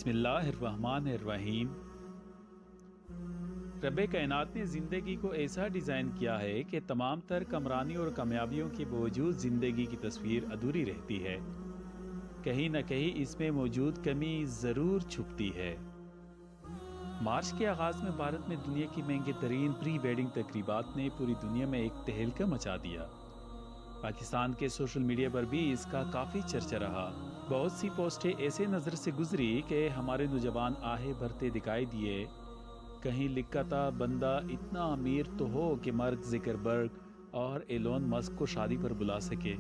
اللہ الرحمن الرحیم۔ رب کائنات نے زندگی کو ایسا ڈیزائن کیا ہے کہ تمام تر کمرانی اور کامیابیوں کے باوجود زندگی کی تصویر ادھوری رہتی ہے۔ کہیں نہ کہیں اس میں موجود کمی ضرور چھپتی ہے۔ مارچ کے آغاز میں بھارت میں دنیا کی مہنگی ترین پری ویڈنگ تقریبات نے پوری دنیا میں ایک تہلکہ مچا دیا۔ پاکستان کے سوشل میڈیا پر بھی اس کا کافی چرچا رہا۔ بہت سی پوسٹیں ایسے نظر سے گزری کہ ہمارے نوجوان آہے بھرتے دکھائی دیے۔ کہیں لکھا تھا بندہ اتنا امیر تو ہو کہ مارک زکربرگ اور ایلون مسک کو شادی پر بلا سکے۔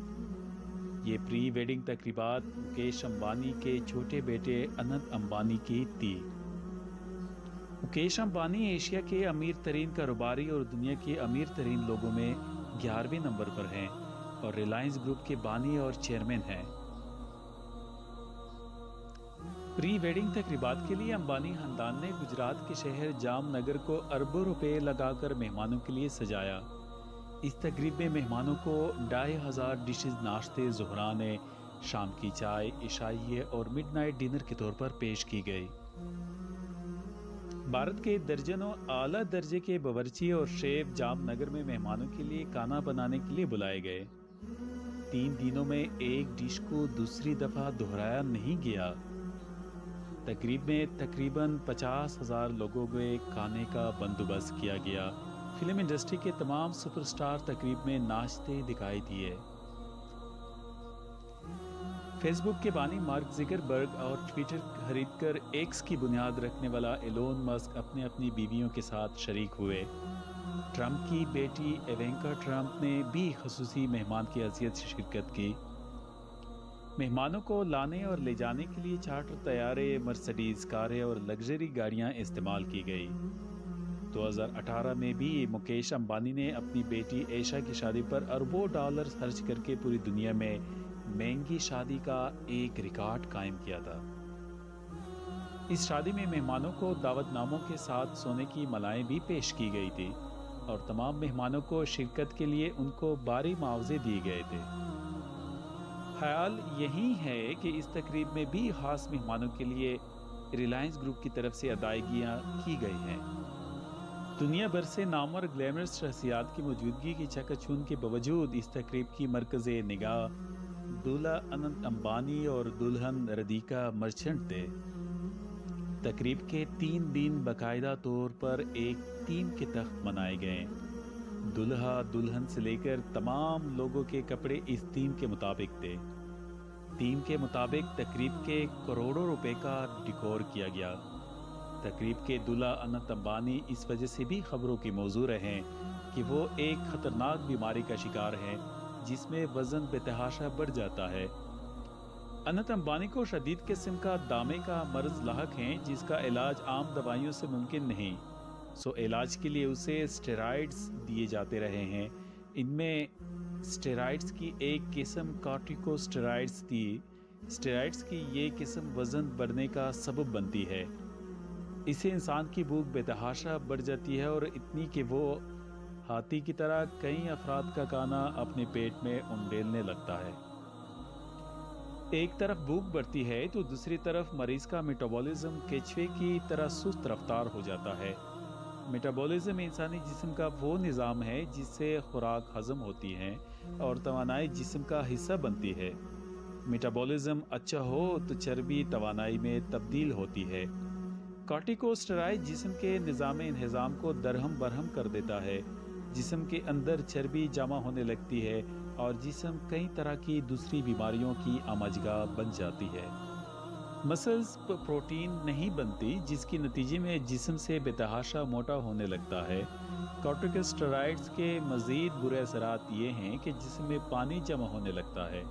یہ پری ویڈنگ تقریبات مکیش امبانی کے چھوٹے بیٹے اننت امبانی کی تھی۔ مکیش امبانی ایشیا کے امیر ترین کاروباری اور دنیا کے امیر ترین لوگوں میں 11ویں نمبر پر ہیں اور ریلائنس گروپ کے بانی اور چیئرمین ہیں۔ پری ویڈنگ تقریبات کے لیے امبانی خاندان نے گجرات کے شہر جام نگر کو اربوں روپے لگا کر مہمانوں کے لیے سجایا۔ اس تقریب میں مہمانوں کو 2500 ڈشز ناشتے، ظہرانے، شام کی چائے، عشائیے اور مڈ نائٹ ڈنر کے طور پر پیش کی گئی۔ بھارت کے درجنوں اعلیٰ درجے کے باورچی اور شیف جام نگر میں مہمانوں کے لیے کھانا بنانے کے لیے بلائے گئے۔ 3 دنوں میں ایک ڈش کو دوسری دفعہ دہرایا نہیں گیا۔ تقریب میں تقریباً 50,000 لوگوں کے کھانے کا بندوبست کیا گیا۔ فلم انڈسٹری کے تمام سپر سٹار تقریب میں ناچتے دکھائی دیے۔ فیس بک کے بانی مارک زکربرگ اور ٹویٹر خرید کر ایکس کی بنیاد رکھنے والا ایلون مسک اپنی بیویوں کے ساتھ شریک ہوئے۔ ٹرمپ کی بیٹی ایوانکا ٹرمپ نے بھی خصوصی مہمان کی حیثیت سے شرکت کی۔ مہمانوں کو لانے اور لے جانے کے لیے چارٹر طیارے، مرسڈیز کاریں اور لگژری گاڑیاں استعمال کی گئی۔ 2018 میں بھی مکیش امبانی نے اپنی بیٹی ایشا کی شادی پر اربوں ڈالر خرچ کر کے پوری دنیا میں مہنگی شادی کا ایک ریکارڈ قائم کیا تھا۔ اس شادی میں مہمانوں کو دعوت ناموں کے ساتھ سونے کی ملائیں بھی پیش کی گئی تھی اور تمام مہمانوں کو شرکت کے لیے ان کو بھاری معاوضے دیے گئے تھے۔ خیال یہی ہے کہ اس تقریب میں بھی خاص مہمانوں کے لیے ریلائنس گروپ کی طرف سے ادائیگیاں کی گئی ہیں۔ دنیا بھر سے نامور گلیمرس شخصیات کی موجودگی کی چکاچوند کے باوجود اس تقریب کی مرکز نگاہ دولہا اننت امبانی اور دلہن رادھیکا مرچنٹ تھے۔ تقریب کے 3 دن باقاعدہ طور پر ایک تھیم کے تحت منائے گئے۔ دلہا دلہن سے لے کر تمام لوگوں کے کپڑے اس تھیم کے مطابق تھے۔ تھیم کے مطابق تقریب کے کروڑوں روپے کا ڈیکور کیا گیا۔ تقریب کے دلہا اننت امبانی اس وجہ سے بھی خبروں کے موضوع رہے کہ وہ ایک خطرناک بیماری کا شکار ہیں جس میں وزن بے تحاشا بڑھ جاتا ہے۔ اننت امبانی کو شدید قسم کا دامے کا مرض لاحق ہے جس کا علاج عام دوائیوں سے ممکن نہیں، علاج کے لیے اسے اسٹیرائڈز دیے جاتے رہے ہیں۔ ان میں اسٹیرائڈز کی ایک قسم کارٹیکوسٹیرائڈز تھی۔ اسٹیرائڈز کی یہ قسم وزن بڑھنے کا سبب بنتی ہے۔ اسے انسان کی بھوک بے تحاشا بڑھ جاتی ہے اور اتنی کہ وہ ہاتھی کی طرح کئی افراد کا کھانا اپنے پیٹ میں انڈیلنے لگتا ہے۔ ایک طرف بھوک بڑھتی ہے تو دوسری طرف مریض کا میٹابولزم کیچوے کی طرح سست رفتار ہو جاتا ہے۔ میٹابولزم انسانی جسم کا وہ نظام ہے جس سے خوراک ہضم ہوتی ہے اور توانائی جسم کا حصہ بنتی ہے۔ میٹابولزم اچھا ہو تو چربی توانائی میں تبدیل ہوتی ہے۔ کارٹیکوسٹیرائڈ جسم کے نظام انہضام کو درہم برہم کر دیتا ہے۔ جسم کے اندر چربی جمع ہونے لگتی ہے اور جسم کئی طرح کی دوسری بیماریوں کی آماجگاہ بن جاتی ہے۔ مسلز پروٹین نہیں بنتی جس کے نتیجے میں جسم سے بے تحاشا موٹا ہونے لگتا ہے۔ کارٹیکوسٹیرائڈز کے مزید برے اثرات یہ ہیں کہ جسم میں پانی جمع ہونے لگتا ہے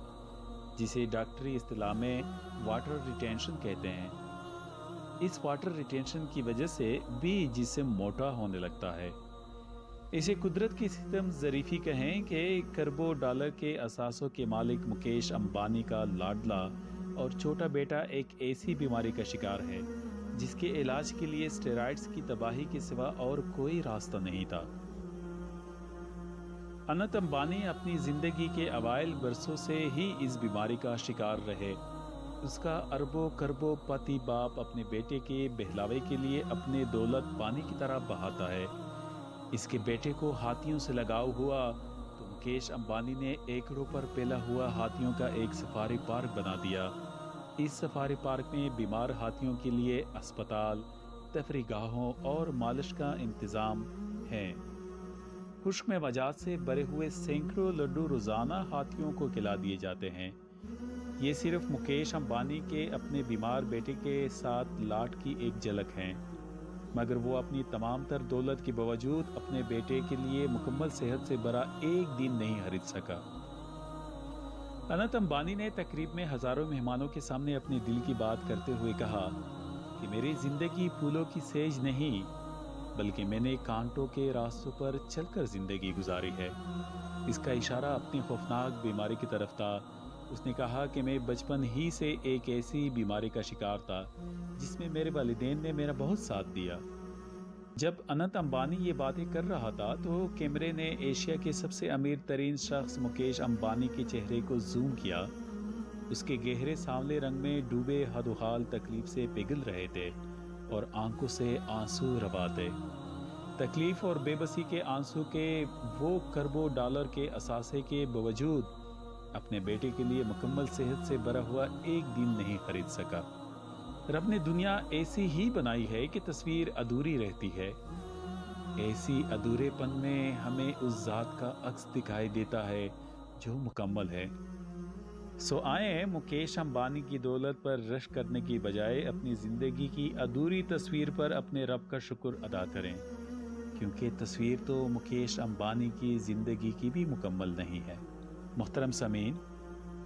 جسے ڈاکٹری اصطلاح میں واٹر ریٹینشن کہتے ہیں۔ اس واٹر ریٹینشن کی وجہ سے بھی جسم موٹا ہونے لگتا ہے۔ اسے قدرت کی ستم ظریفی کہیں کہ کروڑوں ڈالر کے اثاثوں کے مالک مکیش امبانی کا لاڈلا اور چھوٹا بیٹا ایک ایسی بیماری کا شکار ہے جس کے علاج کے لیے اسٹیرائڈز کی تباہی کے سوا اور کوئی راستہ نہیں تھا۔ اننت امبانی اپنی زندگی کے اوائل برسوں سے ہی اس بیماری کا شکار رہے۔ اس کا اربوں کربوں پتی باپ اپنے بیٹے کے بہلاوے کے لیے اپنے دولت پانی کی طرح بہاتا ہے۔ اس کے بیٹے کو ہاتھیوں سے لگاؤ ہوا تو مکیش امبانی نے ایکڑوں پر پھیلا ہوا ہاتھیوں کا ایک سفاری پارک بنا دیا۔ اس سفاری پارک میں بیمار ہاتھیوں کے لیے اسپتال، تفریح گاہوں اور مالش کا انتظام ہے۔ خشک میوجات سے بھرے ہوئے سینکڑوں لڈو روزانہ ہاتھیوں کو کھلا دیے جاتے ہیں۔ یہ صرف مکیش امبانی کے اپنے بیمار بیٹے کے ساتھ لاٹ کی ایک جھلک ہے، مگر وہ اپنی تمام تر دولت کے باوجود اپنے بیٹے کے لیے مکمل صحت سے بھرا ایک دن نہیں خرید سکا۔ انت امبانی نے تقریب میں ہزاروں مہمانوں کے سامنے اپنے دل کی بات کرتے ہوئے کہا کہ میری زندگی پھولوں کی سیج نہیں، بلکہ میں نے کانٹوں کے راستوں پر چل کر زندگی گزاری ہے۔ اس کا اشارہ اپنی خوفناک بیماری کی طرف تھا۔ اس نے کہا کہ میں بچپن ہی سے ایک ایسی بیماری کا شکار تھا جس میں میرے والدین نے میرا بہت ساتھ دیا۔ جب انت امبانی یہ باتیں کر رہا تھا تو کیمرے نے ایشیا کے سب سے امیر ترین شخص مکیش امبانی کے چہرے کو زوم کیا۔ اس کے گہرے سانولے رنگ میں ڈوبے حد و حال تکلیف سے پگھل رہے تھے اور آنکھوں سے آنسو روا تھے۔ تکلیف اور بے بسی کے آنسو کے وہ کروڑوں ڈالر کے اثاثے کے باوجود اپنے بیٹے کے لیے مکمل صحت سے بھرا ہوا ایک دن نہیں خرید سکا۔ رب نے دنیا ایسی ہی بنائی ہے کہ تصویر ادھوری رہتی ہے۔ ایسی ادھورے پن میں ہمیں اس ذات کا عکس دکھائی دیتا ہے جو مکمل ہے۔ سو آئیں مکیش امبانی کی دولت پر رشک کرنے کی بجائے اپنی زندگی کی ادھوری تصویر پر اپنے رب کا شکر ادا کریں، کیونکہ تصویر تو مکیش امبانی کی زندگی کی بھی مکمل نہیں ہے۔ محترم سامعین،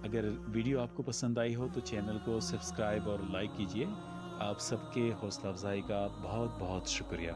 اگر ویڈیو آپ کو پسند آئی ہو تو چینل کو سبسکرائب اور لائک کیجیے۔ آپ سب کے حوصلہ افزائی کا بہت بہت شکریہ۔